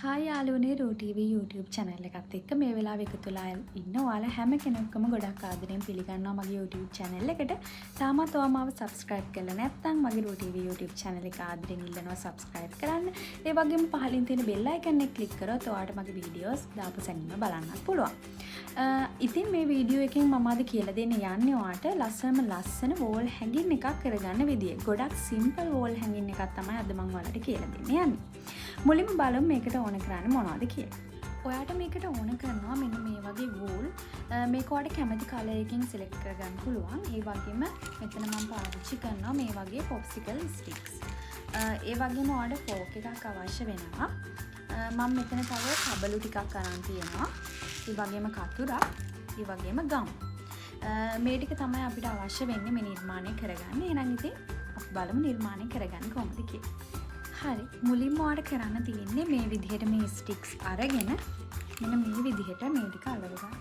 Hi යාළුවනේ REMEDIES YouTube channel එකත් එක්ක මේ වෙලාවේ එකතු වෙලා ඉන්න ඔයාලා හැම කෙනෙක්ම ගොඩක් ආදරෙන් පිළිගන්නවා මගේ YouTube channel එකට. තාමත් ඔයා මාව subscribe කරලා නැත්නම් මගේ REMEDIES YouTube channel එක ආදරෙන් ඉල්ලනවා subscribe කරන්න. ඒ වගේම පහලින් තියෙන bell icon එක click කරොත් ඔයාලට මගේ videos දාපු සැනින්ම බලන්නත් පුළුවන්. ඉතින් මේ වීඩියෝ එකෙන් මම අද කියලා දෙන්න යන්නේ ඔයාලට ලස්සන wall hanging එකක් කරගන්න විදිය. ගොඩක් simple wall hanging එකක් තමයි අද මම ඔයාලට කියලා දෙන්න යන්නේ. මුලින්ම බලමු මේකට ඕන කරන්නේ මොනවද කියලා. ඔයාට මේකට ඕන කරනවා මෙන්න මේ වගේ wool. මේක ඔයාලට කැමති color එකකින් select කරගන්න පුළුවන්. ඒ වගේම මෙතන මම පාවිච්චි කරනවා මේ වගේ popsicle sticks. ඒ වගේම ඔයාලට fork එකක් අවශ්‍ය වෙනවා. මම මෙතන තව කබලු ටිකක් අරන් තියෙනවා. ඒ වගේම කතුරක්, ඒ වගේම ගම්. මේ ටික තමයි අපිට අවශ්‍ය වෙන්නේ මේ නිර්මාණය කරගන්න. එහෙනම් ඉතින් අපි බලමු නිර්මාණය කරගන්න කොහොමද කියලා. හරි, මුලින්ම ඔයාලට කරන්න තියෙන්නේ මේ විදිහට මේ ස්ටික්ස් අරගෙන මෙන්න මේ විදිහට මේ ටික අලව ගන්න.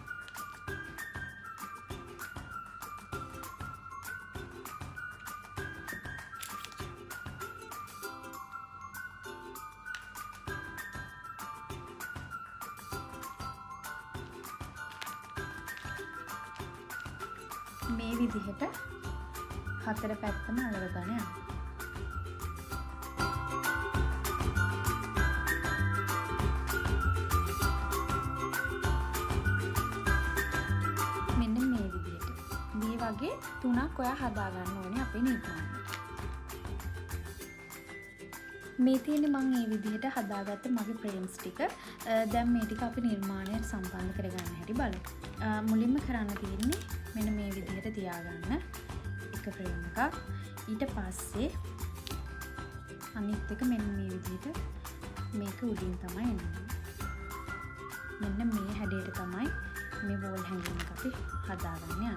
මේ විදිහට හතර පැත්තම අලව ගන්න යන්න. තුනක් ඔයා හදා ගන්න ඕනේ අපේ නිර්මාණයට. මේ තියෙන්නේ මම මේ විදිහට හදාගත්ත මගේ frames ටික. දැන් මේ ටික අපි නිර්මාණයට සම්බන්ධ කරගන්න හැටි බලමු. මුලින්ම කරන්න තියෙන්නේ මෙන්න මේ විදිහට තියාගන්න එක frame එකක්. ඊට පස්සේ අනිත් එක මෙන්න මේ විදිහට මේක උඩින් තමයි එන්නේ. මෙන්න මේ හැඩයට තමයි මේ wall hanging එක අපි හදාගන්න යන්නේ.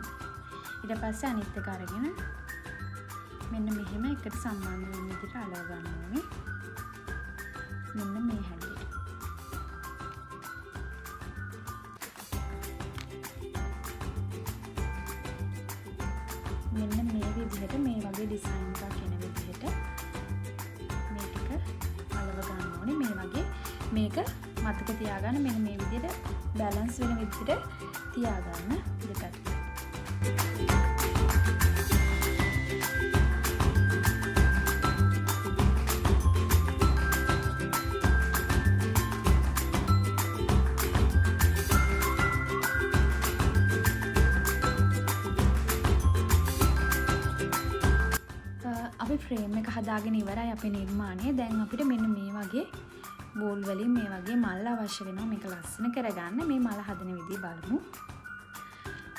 ඊට පස්සේ අනිත් එක අරගෙන මෙන්න මෙහෙම එකට සම්බන්ධ වෙන විදිහට අලව ගන්න ඕනේ. මෙන්න මේ හැඩයට. මෙන්න මේ විදිහට මේ වගේ ඩිසයින් එකක් එන විදිහට මේ ටික අලව ගන්න ඕනේ. මේ වගේ මේක මතක තියාගන්න මෙන්න මේ විදිහට බැලන්ස් වෙන විදිහට තියාගන්න දෙකට. අපි ෆ්‍රේම් එක හදාගෙන ඉවරයි අපේ නිර්මාණය. දැන් අපිට මෙන්න මේ වගේ බෝල් වලින් මේ වගේ මල් අවශ්‍ය වෙනවා මේක ලස්සන කරගන්න. මේ මල හදන විදිහ බලමු.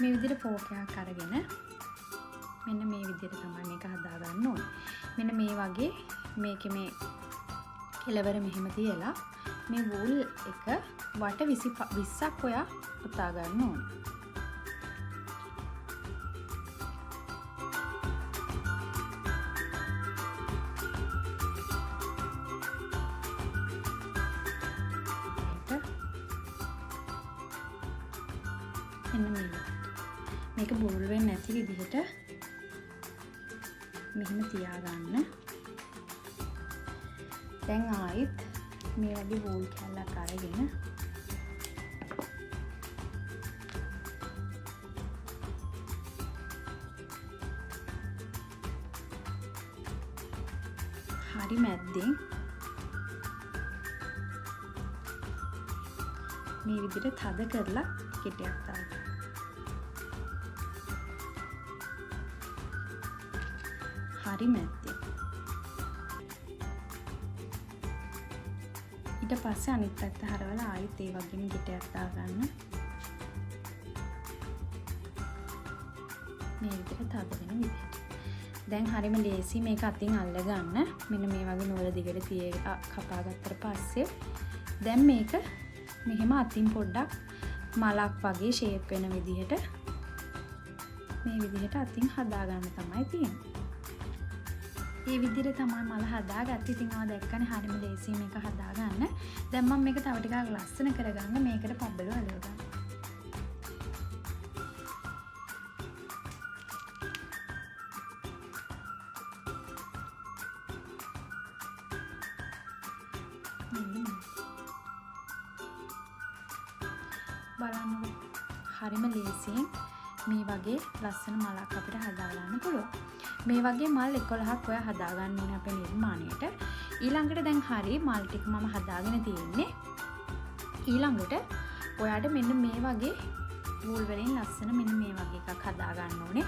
මේ විදිහට ෆෝක් එකක් අරගෙන මෙන්න මේ විදිහට තමයි මේක හදා ගන්න ඕනේ. මෙන්න මේ වගේ මේකේ මේ කෙලවර මෙහෙම තියලා මේ වූල් එක වට 20ක් ඔයා පුතා ගන්න ඕනේ. මේක බෝල් වෙන්නේ නැති විදිහට මෙහෙම තියාගන්න. දැන් ආයෙත් මේ වගේ බෝල් කැල්ලක් අරගෙන හරි මැද්දෙන් මේ විදිහට තද කරලා කෙටයක් දාන්න. හරි මැද්දේ. ඊට පස්සේ අනිත් පැත්ත හරවලා ආයෙත් ඒ වගේම ගෙටයක් දාගන්න. මේ විදිහට තද වෙන විදිහට. දැන් හරිම ලේසි මේක අතින් අල්ල ගන්න. මෙන්න මේ වගේ නූල දිගට තියලා කපා ගත්තට පස්සේ දැන් මේක මෙහෙම අතින් පොඩ්ඩක් මලක් වගේ ෂේප් වෙන විදිහට මේ විදිහට අතින් හදා ගන්න තමයි තියෙන්නේ. මේ විදිහට තමයි මල හදාගත්තේ. ඉතින් ආව දැක්කනේ හරිම ලේසි මේක හදාගන්න. දැන් මම මේක තව ටිකක් ලස්සන කරගන්න මේකට පබ්බලු අලව ගන්න. බලන්න හරිම ලේසියෙන් මේ වගේ ලස්සන මලක් අපිට හදා ගන්න පුළුවන්. මේ වගේ මල් 11ක් ඔයා හදා ගන්න ඕනේ අපේ නිර්මාණයට. ඊළඟට දැන් හරි මල් ටික මම හදාගෙන තියෙන්නේ. ඊළඟට ඔයාට මෙන්න මේ වගේ වූල් වලින් ලස්සන මෙන්න මේ වගේ එකක් හදා ගන්න ඕනේ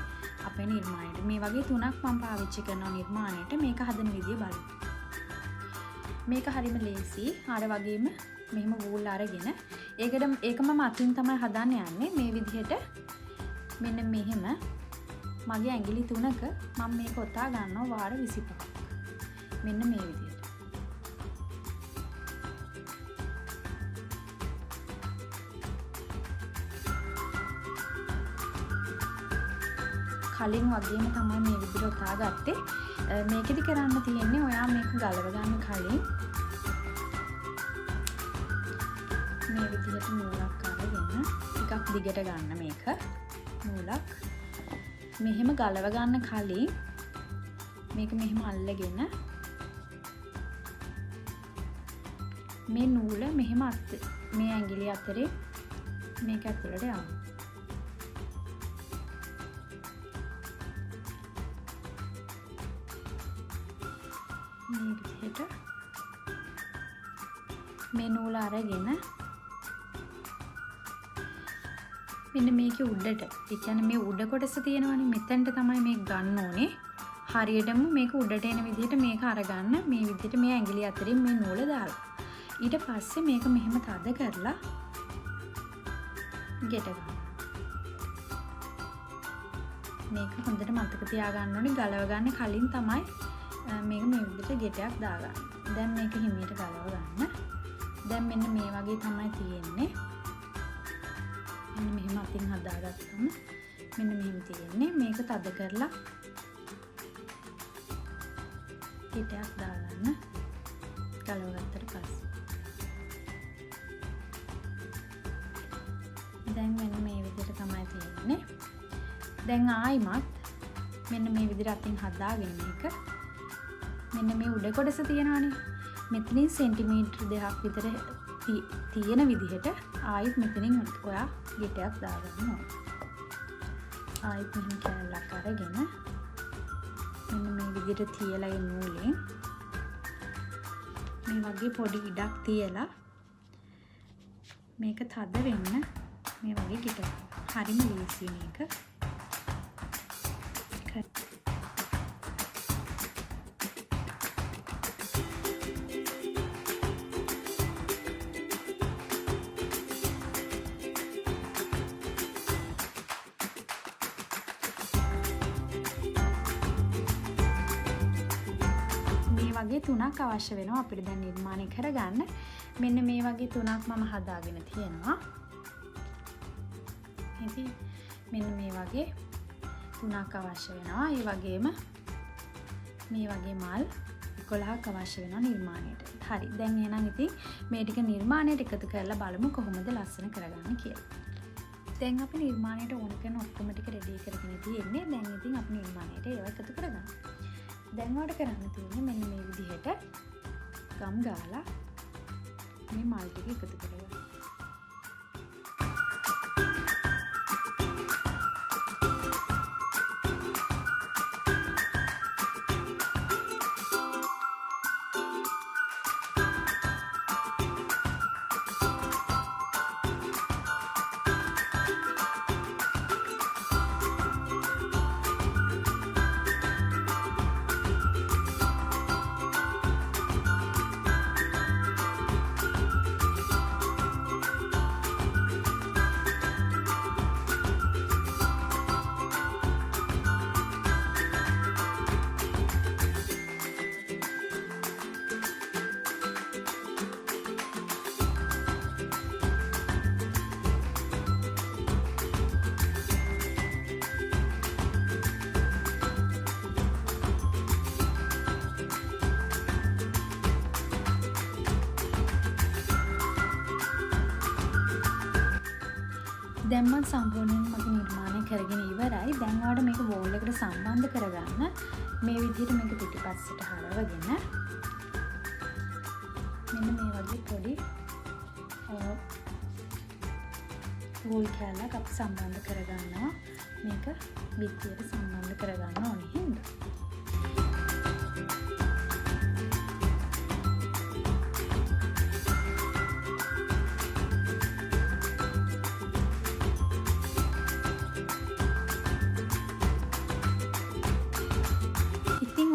අපේ නිර්මාණයට. මේ වගේ තුනක් මම පාවිච්චි කරනවා නිර්මාණයට. මේක හදන විදිය බලන්න. මේක හරිම ලේසි. අර වගේම මෙහෙම වූල් අරගෙන ඒක මම අතින් තමයි හදන්න යන්නේ. මේ විදිහට මෙන්න මෙහෙම මගේ ඇඟිලි 3ක මම මේක ඔතා ගන්නවා වාර 25ක්. මෙන්න මේ විදිහට. කලින් වගේම තමයි මේ විදිහට ඔතා ගත්තේ. මේකෙදි කරන්න තියෙන්නේ ඔයා මේක ගලව ගන්න කලින් මේ විදිහට නූලක් අරගෙන ටිකක් දිගට ගන්න මේක නූලක් මෙහෙම ගලව ගන්න කලින් මේක මෙහෙම අල්ලගෙන මේ නූල මෙහෙම මේ ඇඟිලි අතරේ මේක ඇතුළට යවන්න. මේ විදිහට මේ නූල අරගෙන මෙන්න මේකේ උඩට, ඒ කියන්නේ මේ උඩ කොටස තියෙනවනේ මෙතනට තමයි මේක ගන්න ඕනේ. හරියටම මේක උඩට එන විදිහට මේක අරගන්න. මේ විදිහට මේ ඇඟිලි අතරින් මේ නූල දාලා. ඊට පස්සේ මේක මෙහෙම තද කරලා ගෙට ගන්න. මේක හොඳට මතක තියාගන්න ඕනේ. ගලව ගන්න කලින් තමයි මේක මේ විදිහට ගෙටයක් දාගන්න. දැන් මේක හිමීට ගලව ගන්න. දැන් මෙන්න මේ වගේ තමයි තියෙන්නේ. මෙන්න මෙහෙම අතින් හදාගත්තම මෙන්න මෙහෙම තියෙන්නේ. මේක තද කරලා ගෙටයක් දාගන්න. ගලව ගත්තට පස්සේ දැන් මෙන්න මේ විදිහට තමයි තියෙන්නේ. දැන් ආයිමත් මෙන්න මේ විදිහට අතින් හදාගෙන මේක මෙන්න මේ උඩ කොටස තියෙනවානේ. මෙතනින් සෙන්ටිමීටර් 2ක් විතර තියෙන විදිහට ආයිත් මෙතනින් ඔයා ගෙටයක් දාගන්න ඕනේ. ආයිත් මෙහෙම කැලලක් අරගෙන මෙන්න මේ විදිහට තියලා ඒ නූලෙන් මේ වගේ පොඩි ඉඩක් තියලා මේක තද වෙන්න මේ වගේ ගෙට. හරිම ලේසි මේක. වගේ තුනක් අවශ්‍ය වෙනවා අපිට දැන් නිර්මාණය කරගන්න. මෙන්න මේ වගේ තුනක් මම හදාගෙන තියෙනවා. ඉතින් මෙන්න මේ වගේ තුනක් අවශ්‍ය වෙනවා. ඒ වගේම මේ වගේ මල් 11ක් අවශ්‍ය වෙනවා නිර්මාණයට. හරි. දැන් එහෙනම් ඉතින් මේ ටික නිර්මාණයට එකතු කරලා බලමු කොහොමද ලස්සන කරගන්නේ කියලා. දැන් අපි නිර්මාණයට ඕන කරන ඔක්කොම ටික රෙඩි කරගෙන තියෙන්නේ. දැන් ඉතින් අපි නිර්මාණයට ඒවා එකතු කරගන්න. දැන් වඩ කරන්න තියෙන්නේ මෙන්න මේ විදිහට ගම් ගාලා මේ මල් ටික එකතු කරගන්න. දැන් මම සම්පූර්ණයෙන්ම මගේ නිර්මාණය කරගෙන ඉවරයි. දැන් ඔයාලට මේක වෝල් එකට සම්බන්ධ කරගන්න මේ විදිහට මේක පිටිපස්සට හරවගෙන මෙන්න මේ වගේ පොඩි වෝල් කෑල්ලක් අපි සම්බන්ධ කරගන්නවා. මේක බිත්තියට සම්බන්ධ කරගන්න ඕනේ හින්දා.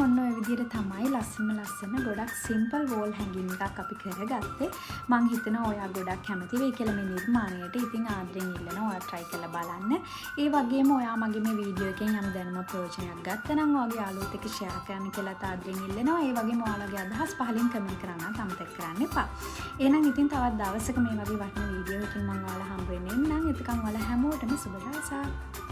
ඔන්න ඔය විදිහට තමයි ලස්සන ගොඩක් සිම්පල් වෝල් හැංගින් එකක් අපි කරගත්තේ. මං හිතනවා ඔයා ගොඩක් කැමති වෙයි කියලා මේ නිර්මාණයට. ඉතින් ආදරෙන් ඉල්ලනවා ඔයා try කරලා බලන්න. ඒ වගේම ඔයා මගේ මේ වීඩියෝ එකෙන් යම් දැනුම ප්‍රයෝජනයක් ගත්තා නම් ඔයාගේ යාළුවොත් එක්ක share කරන්න කියලා ආදරෙන් ඉල්ලනවා. ඒ වගේම ඔයාලගේ අදහස් පහලින් කමෙන්ට් කරන්න අමතක කරන්න එපා. එහෙනම් ඉතින් තවත් දවසක මේ වගේ වටිනා වීඩියෝ එකකින් මම ඔයාලා හම්බ වෙන්න එන්නම්. එතකන් ඔයාලා හැමෝටම සුබ දවසක්.